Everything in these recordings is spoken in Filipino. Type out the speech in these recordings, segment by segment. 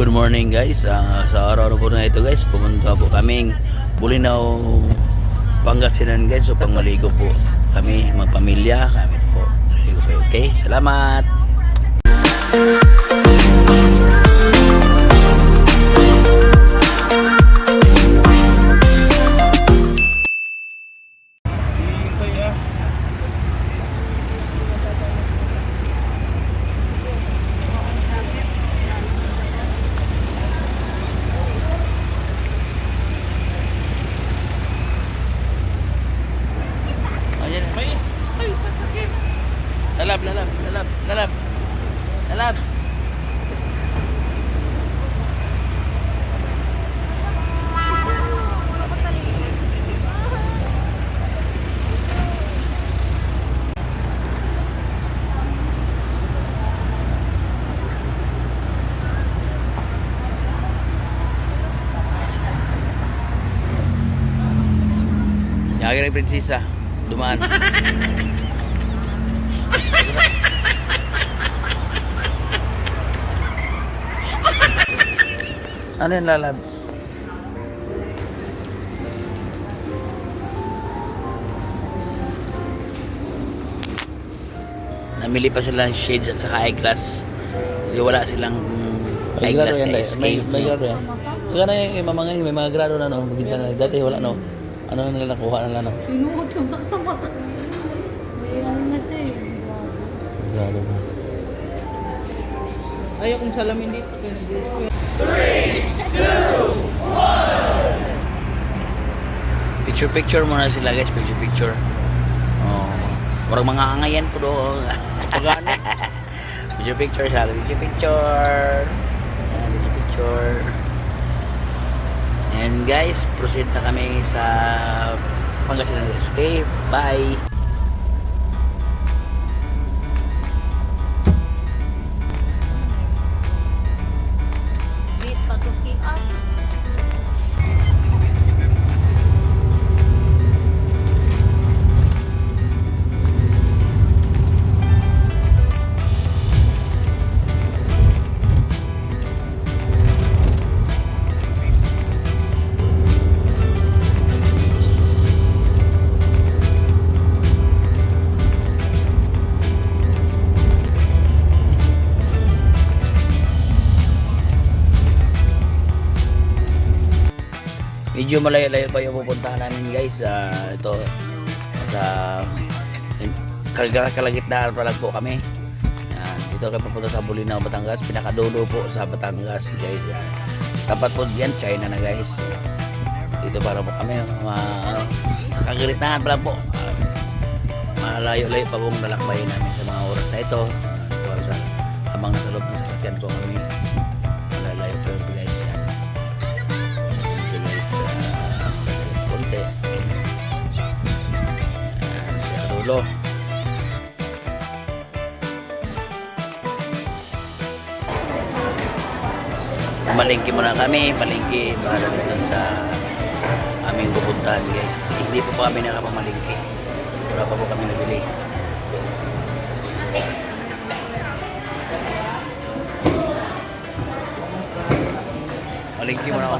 Good morning guys. Sa araw po na ito guys, pumunta po kaming Bulinaw, Pangasinan guys. So pang maligo po kami, mga pamilya kami po. Maligo po. Okay, salamat. Lalab. Yakin ng prinsesa, dumaan. Ano yung lalab? Namili pa sila ng shades at saka eyeglass. Kasi wala silang eyeglass na escape. May grado yan. Kaya na yung mamangin, may mga grado na no. Maganda na. Dati wala no. Ano na nila nakuha na lang no. Sinuot yung sakta mata. May ano na siya eh. Grado na. Ayaw kong salamin dito. 3, 2, 1. Picture muna sila guys, picture. Oh, orang mga angayan po do. Picture sa picture. And guys, proceed na kami sa Pangasinan guys. Okay, bye. Medyo malayo-layo pa yung pupuntahan namin guys. Ito sa kalagitnaan pa lang po kami. Dito kami pupunta sa Bulinaw, Batangas. Pinakadulo po sa Batangas guys. Tapat po diyan, China na guys. Dito para po kami sa kalagitnaan pa lang po. Malayo-layo pa pong lalakbayin namin sa mga oras na ito. Para sa habang nasa loob ng sasakyan po kami. Malayo po guys. Konti. Sa dulo. Malingki muna kami. Malingki para doon sa aming pupuntahan guys. Kasi hindi po kami nakapamalingki. Wala pa po kami nabili. Malingki muna ako.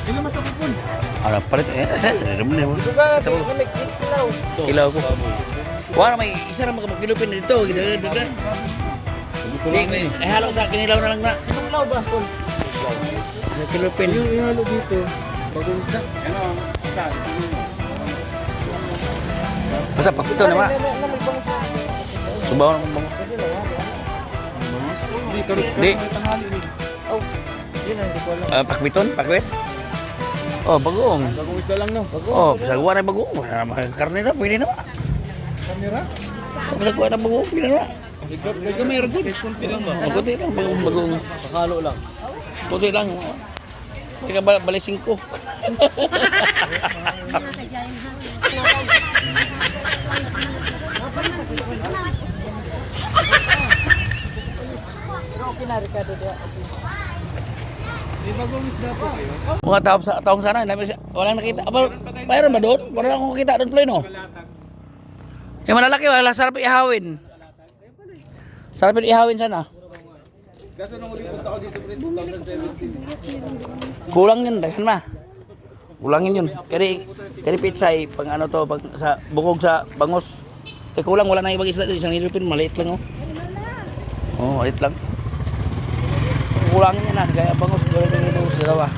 Ilan mas ako pun? Ano palit kilaw ko. Wala may isa ra magkilupin dito. Hindi halo sa kinilaw na lang na. Sinulaw ba pun? Kilupin. Yung ihalo dito. Bagong isda. Ano? Basta pakito naman. Subaw na kung bango. Di. Oh. Yun ang di ko alam. Pakbiton? Pakwit? Oh, bagong. Bagong isda lang no. Oh, bisagwa na bagong. Karne na, pwede naman. Kamera? Bisagwa na bagong, pwede naman. Gagamay ra gud. Kunti lang ba? Kunti lang, bagong. Pakalo lang. Kunti lang. Ika balising ko. May bagong isda po kayo? Mga taong sana, walang nakita. Mayroon ba doon? Parang akong kita doon, Ploy, no? Yung malalaki, wala sarap ihawin. Sarap ihawin sana. Kulang yun, daghan ma. Kulangin yun. Kari pizza pang ano to, pag sa bukog sa bangos. Kulang, wala na ibang isda doon. Isang nilipin, maliit lang, oh. Oh, maliit lang. Kulangin yun na, kaya bangos, wala na ibang isda daw, ah.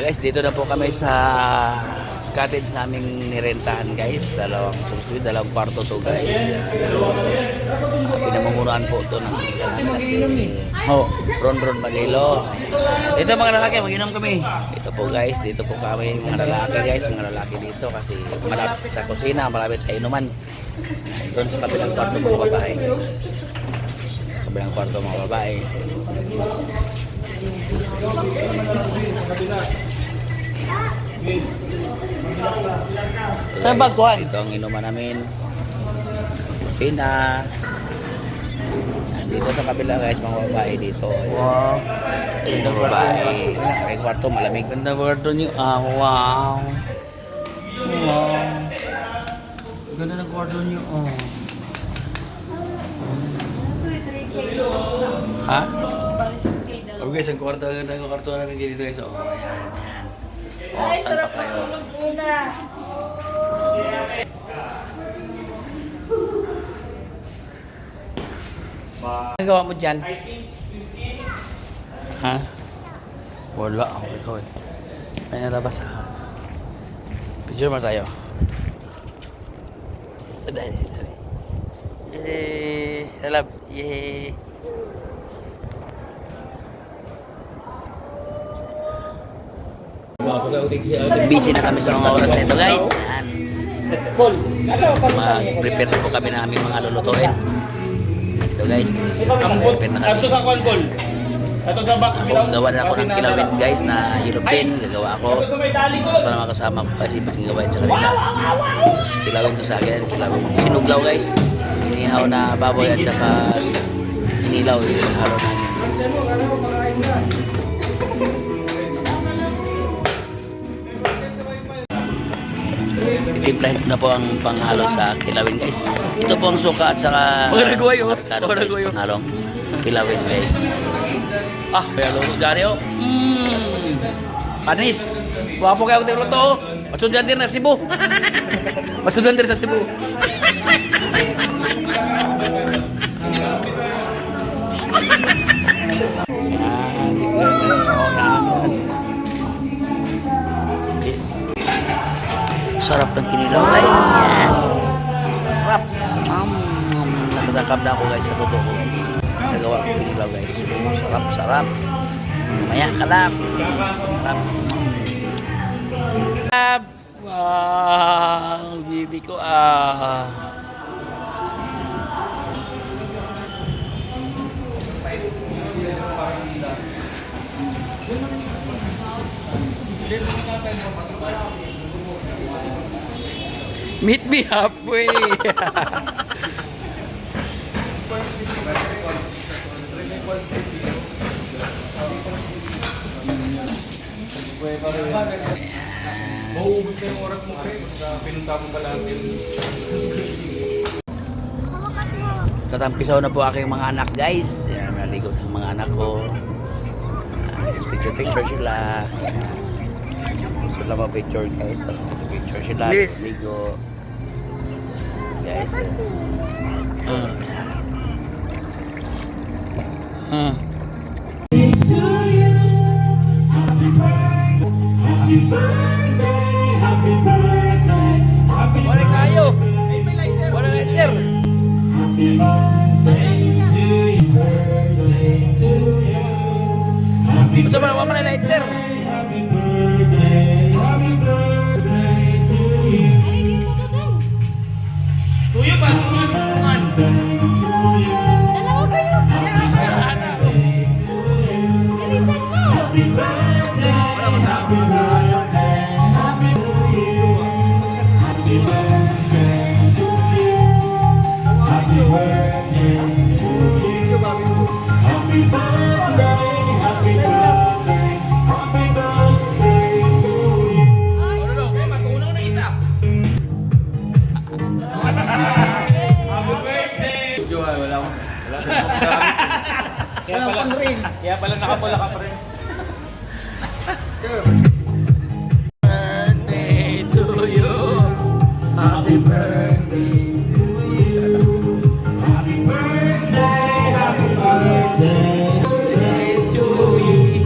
Guys, dito na po kami sa cottage naming nirentahan, guys. Dalawang kwarto to, guys. Pinamumunuan po to ng Ron Magilo. Dito mga lalaki, mag-inom kami. Dito po, guys, dito po kami mga lalaki, guys. Mga lalaki dito kasi malapit sa kusina, malapit sa inuman. Doon sa kabilang kwarto mga babae, guys. Kabilang kwarto mga babae. Saan ba kuhan? Ito ang inuman namin. Kusina. Dito sa kabila, guys, mga babae dito. Wow. Ito mga babae. May kwarto, malamig. Ganda kwarto niyo. Ah, wow. Wow. Ganda ng kwarto niyo. Oh. Ha? Oh, guys, ang kwarto namin dito, guys. Oh, ayan. Ay, sarap matulog muna. Ano gawa mo dyan? Ha? Wala ako ikaw eh. May nalabas ha. Picture mo tayo. Dali. Yay! Nalab! Yay! Busy na kami sa mga oras na ito, guys. Yan. Mag-prepare na po kami na aming mga lulutuin. Ito, guys. Prepare na kami. Ato sa call. Ato sa box. Gawa na ako ng kilawin, guys, na yellow pin. Gagawa ako. Para makasama ko kasi paggawain sa kanila. Kilawin to sa akin. Kilawin. Sinuglaw, guys. Inihaw na baboy at saka inilaw yung araw namin. Itimplahin ko na po ang panghalo sa kilawin, guys. Ito po ang suka at saka avocado, guys, panghalong kilawin, guys. Ah, kaya luto dyan yun. Panis. Wapo kayo kung luto. Matsudan din na Cebu. Matsudan din sa Cebu. Sarap ng kinilaw, guys. Yes! Sarap! Nagdakab na ako, guys, sa luto ko, guys. Sa gawa ko kinilaw, guys. Sarap. Maya ka lang. Sarap! Wow! Bibi ko, Meet me halfway. Mauubos na yung oras mo, pre. Pinunta mo pala natin. Tatampisaw na po aking mga anak, guys. Yan, naligo ng mga anak ko. Picture sila. Sila ma-picture, guys. Tapos picture sila. Ligo. Guys. Wala kayo. Wala lighter. Macam mana mama lighter? Tuyo ba? Tuyo. Dalawa kayo. Bilisan mo. Happy birthday to me.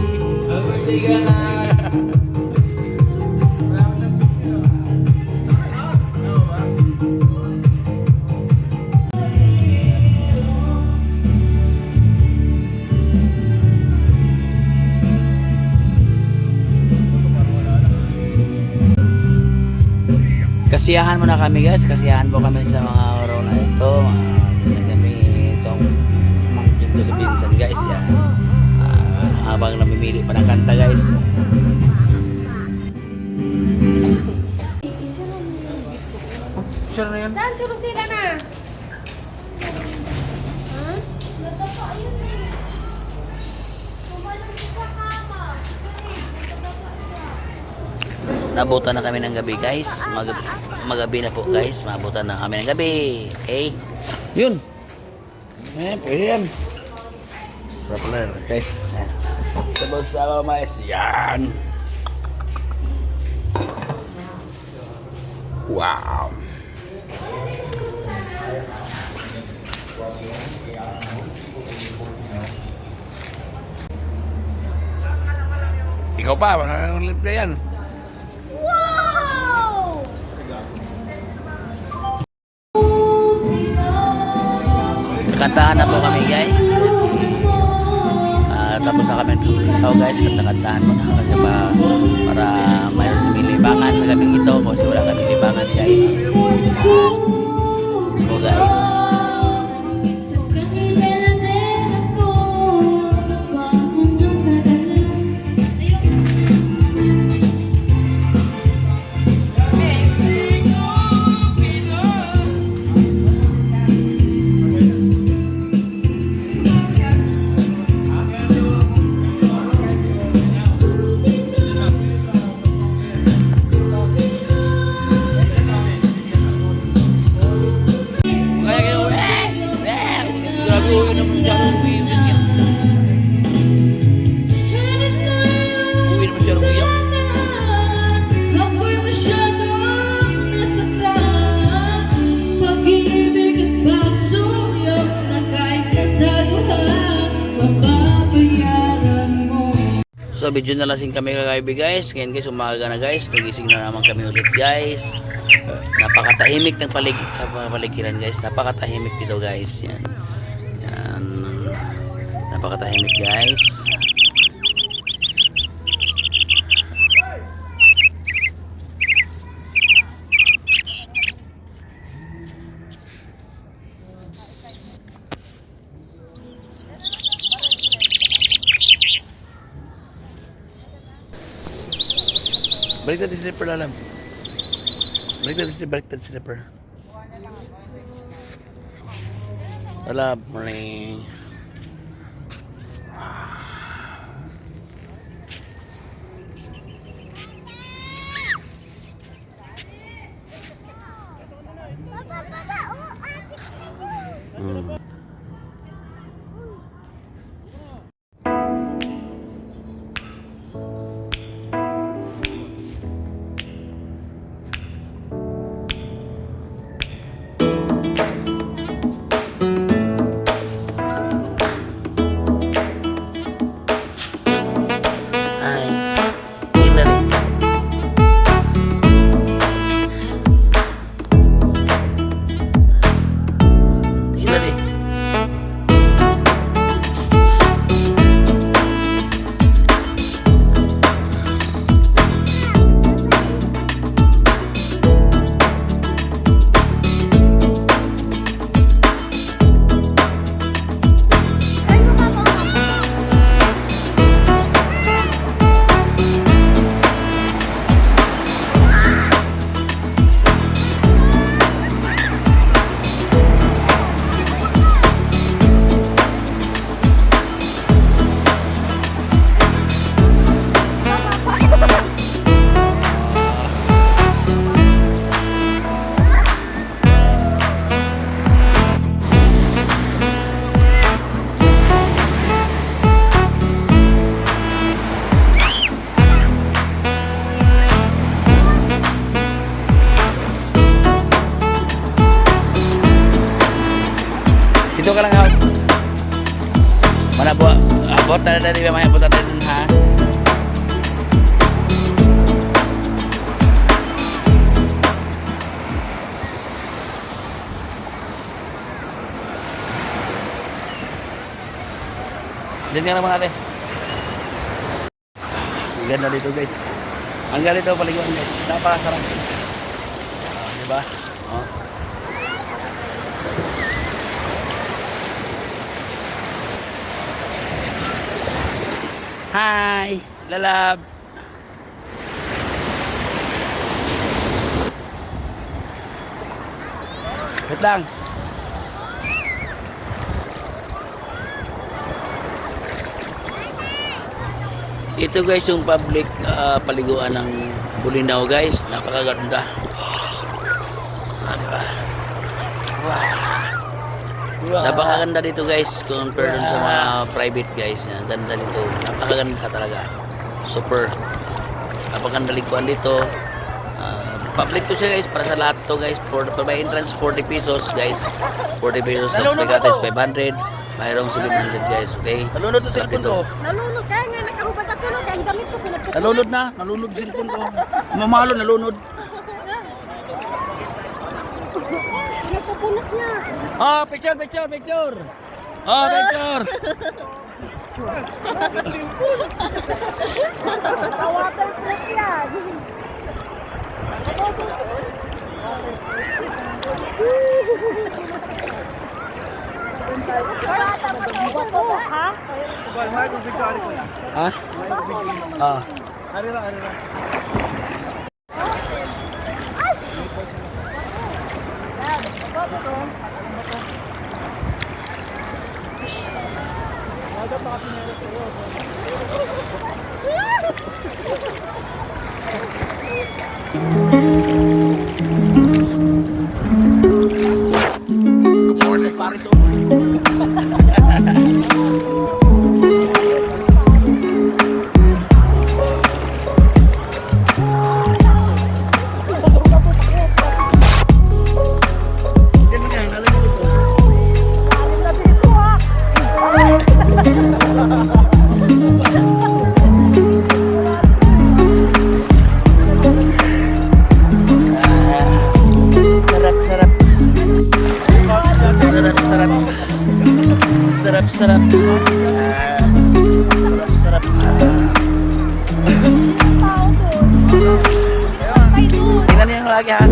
Kasiyahan muna kami guys, kasiyahan po kami sa mga araw na ito. Kasi kami itong mangkin ko sa pinsan guys. Yan. Habang namimili pa ng kanta guys. Sure na yan. Saan si Rosila na? Ha? Nabutan na kami ng gabi guys. Magabi na po guys. Mabutan na kami ng gabi. Okay? Yun. Pwede yan. Sarap na yan guys. Sama-sama mais. Yan. Wow. Ikaw pa, wala kang limpia yan. Wow! Kantahan na po kami guys. Tapos na kami isaw guys. Kantahan mo na kasi para mayroon kami libangan sa gabing ito. Kasi wala kami libangan guys. Ito po guys. So video na lasing kami kagaibi guys. Ngayon guys umaga na guys. Nagising na naman kami ulit guys. Napakatahimik ng paligid sa paligiran guys. Napakatahimik dito guys. Yan. Yan. Napakatahimik guys. Baliktad di slipper lalam. Baliktad slipper. Alam, morning. ka lang ha. Mana buat abot na dari mamaya abot natin ha. Diyan nga naman natin. Ang ganda dito guys. Ang ganda dito paliguan guys. Napakasarap. Diba? Oh. Hi, lalab. Wait lang. Ito guys yung public paliguan ng Bulinaw guys. Napakaganda. Diba? Wow. Napakaganda dito guys compare dun sa mga private guys. Ang ganda dito. Napakaganda talaga. Super. Napakaganda liguan dito. Public to siya guys para sa lahat to guys. For may entrance 40 pesos guys. 40 pesos sa Pegates 500. Mayroong 700 guys. Okay. Nalunod na cellphone ko. Nalunod kaya nga nakarubad ako no kaya ang damit ko pinagpupunan. Nalunod na. Nalunod cellphone ko. Mamalo nalunod. Pinagpupunas niya. Oh, picture. Oh, picture. Waterproof yan. Ha? Ha? Ah. Paris sarap. Sarap. Tingnan niyo yung lagi ha.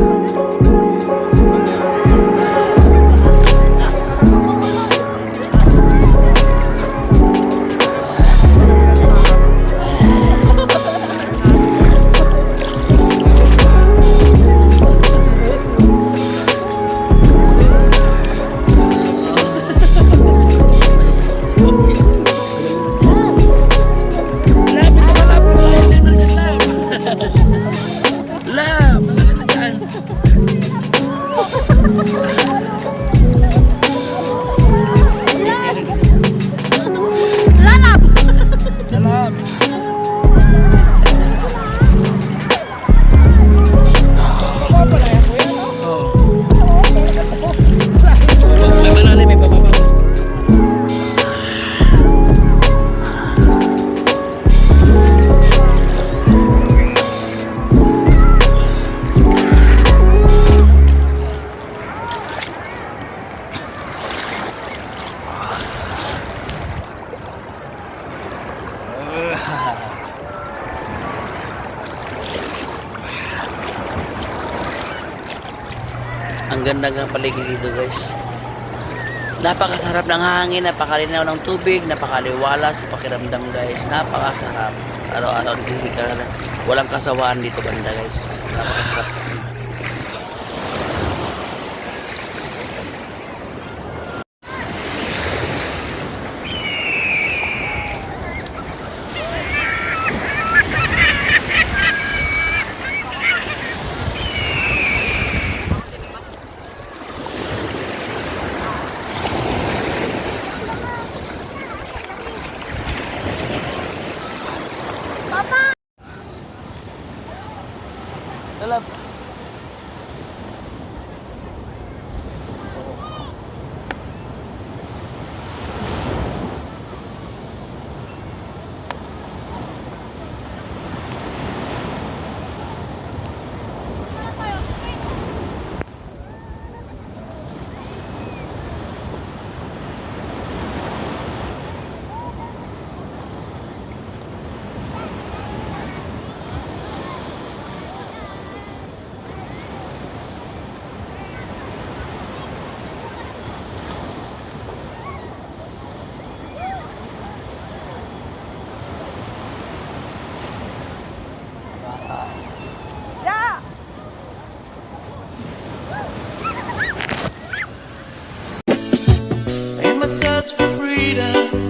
Ang ganda ng paligid dito guys. Napakasarap ng hangin, napakalinaw ng tubig, napakaliwala sa pakiramdam guys. Napakasarap. Araw-araw dito ka, walang kasawaan dito banda guys. Napakasarap. Dalam. search for freedom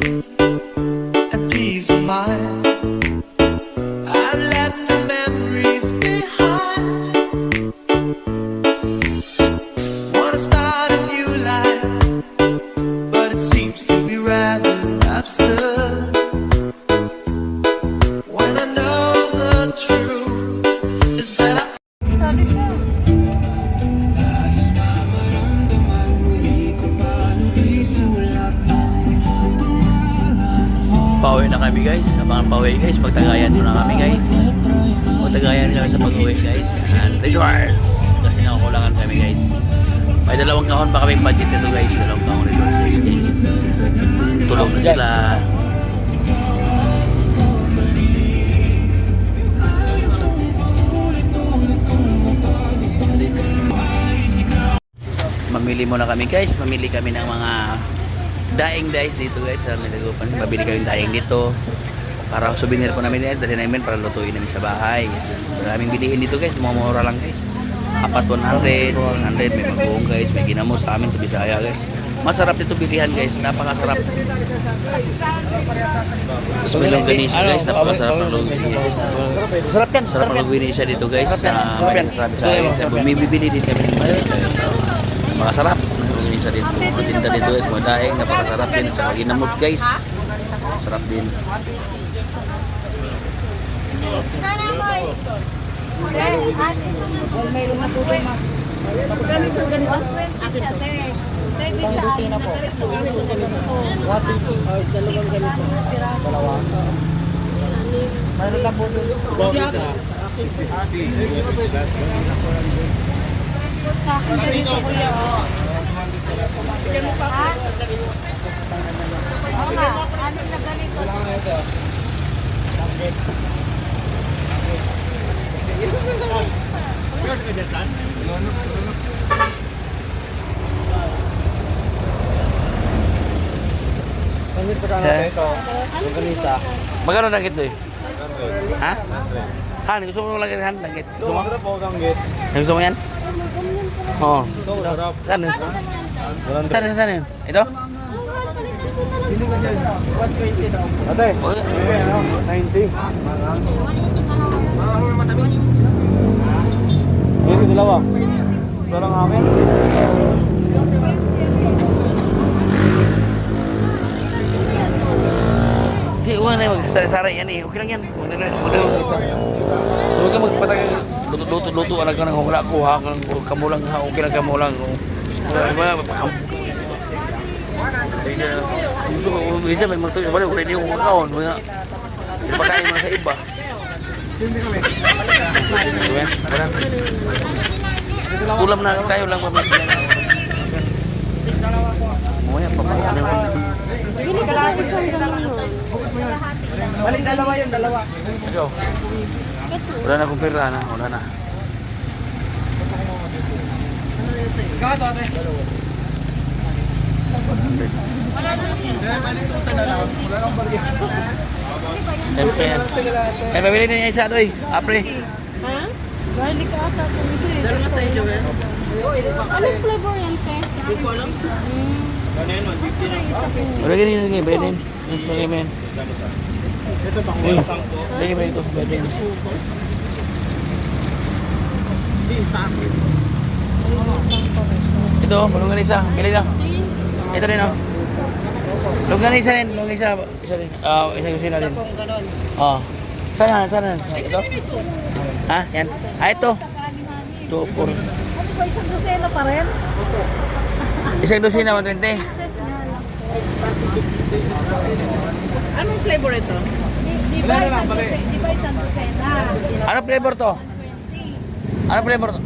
and peace of mind. I've left the memories behind. Wanna start a new life, but it seems to be rather absurd. When I know the truth is that Pauwi na kami guys. Abangan pauwi guys. Magtagayan muna kami guys. Magtagayan kami sa pag-uwi guys. And rewards. Kasi nakakulangan kami guys. May 2 kahon pa kami budget ito guys. 2 kahon rewards guys. Tulog na sila. Mamili muna kami guys. Mamili kami ng mga daing guys dito guys sa Nilagupan. Mabili kami ng daing dito para souvenir po namin guys. Dali namin para lutuin namin sa bahay. Maraming bilihin dito guys. Mumura lang guys. Apat 100, 100 may magbuong guys. May ginamos sa amin sa Bisaya guys. Masarap dito bilihan guys. Napakasarap. Tapos may longganisa guys. Napakasarap ng longganisa. Sarap yan. Sarap ng longganisa dito guys. May nasabi sa akin. Bumibili din kami. Makasarap. Sa dito, tinda dito guys, mga daing, napakasarap din. Tsaka ginamos guys, sarap din. Isang dosina po. What ito? Dalawang ganito. Dalawa. Mayroon na po doon. Sa akin ganito kuya. Oo nga, ano na ganito? Magkano danggit to eh? Ha? Han, gusto mo lang Han, danggit? Gusto mo? Gusto mo yan? Oo. Saan yun? Saan yun? Ito? Ate, 90. Yan yung dalawa. Ito lang akin. Hindi, huwag na magsari-sari yan eh. Okay lang yan. Huwag na mag-isa. Huwag ka magpatag. Luto-luto. Alag ka nang wala ko. Kamulang ha. Okay lang kamulang. Gusto ko, isa may mga tuyo. Wala, hindi ko makakaon. Mga pagkain mga sa iba. Ulam na tayo lang pa. Mamaya, papakain mo. Hindi ka lang isang ganun. Balik dalawa yun, dalawa. Ikaw. Wala na akong pera na. Wala na. Ikaw ito, ate. Siyempre yan. Eh, pabili na niya isa doy. Apre. Ha? Garlic ata. Dalawa tayo, Joel. Anong flavor yan, te? Hindi ko alam. Wala ganyan lagi. Beden. Lagi men. Ito pa ko. Lagi men ito. Beden. Ito, longganisa. Pili lang. Ito rin oh. Longganisa rin. Longganisa. Isa rin. Isang kusina rin. Oh. Sana. Ito? Ha? Yan. Ito. 2, 4. Ano ba, isang dosena pa rin? Isang dosina, 120. Anong flavor ito? Di ba isang dosena? Ano flavor to? Ano flavor to?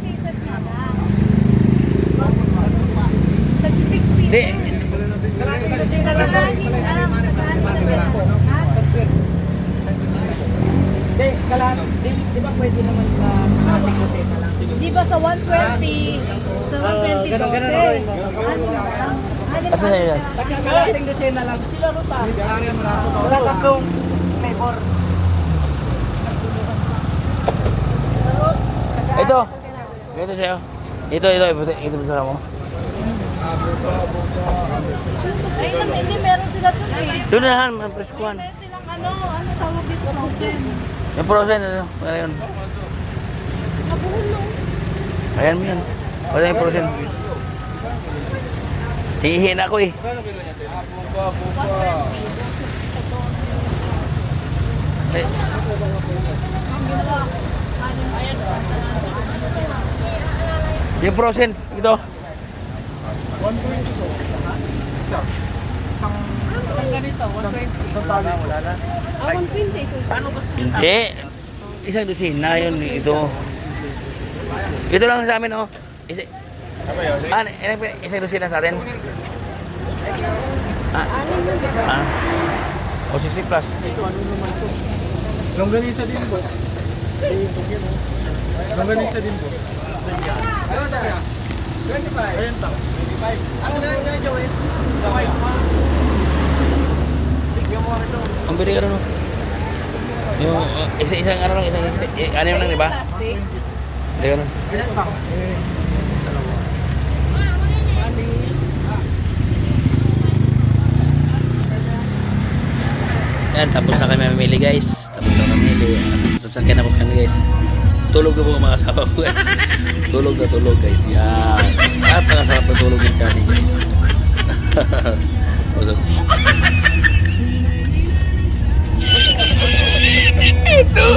Di. Di ba pwede naman sa ating dosena lang? Di ba sa 120? Sa 120 ganun. Asa na yan? Pagkakalating dosena lang. Sila ruta. Wala tatlong flavor. Ito. Ito sa'yo. Ito mo. Ay, hindi meron sila dun eh. Doon na han, ang preskuhan. Meron silang ano tawag dito? Frozen. Yung frozen, ano? Ano yun? Nabuhol no? Ayan mo yan. Wala yung frozen. Hihihin ako eh. Eh. Yung frozen, ito. Ah, 120. So, paano ba? Hindi. Isang dosina yun ito. Ito lang sa amin oh. Isang dosina sa atin. Anin yun, di ba? O 60 plus. Longganisa din po. Longganisa din po. Ayun pa. Ano na nga, Joey? Ang bili ka rin oh. Yung isang ano lang, ano lang di ba? Plastic. Hindi ka rin. Yan, tapos na kami mamili guys. Tapos na mamili. Sasakyan na po kami guys. Tulog na po ang mga kasama ko guys. Tulog na tulog guys. Yan. At nakasarap na tulog yung Johnny guys. Ito.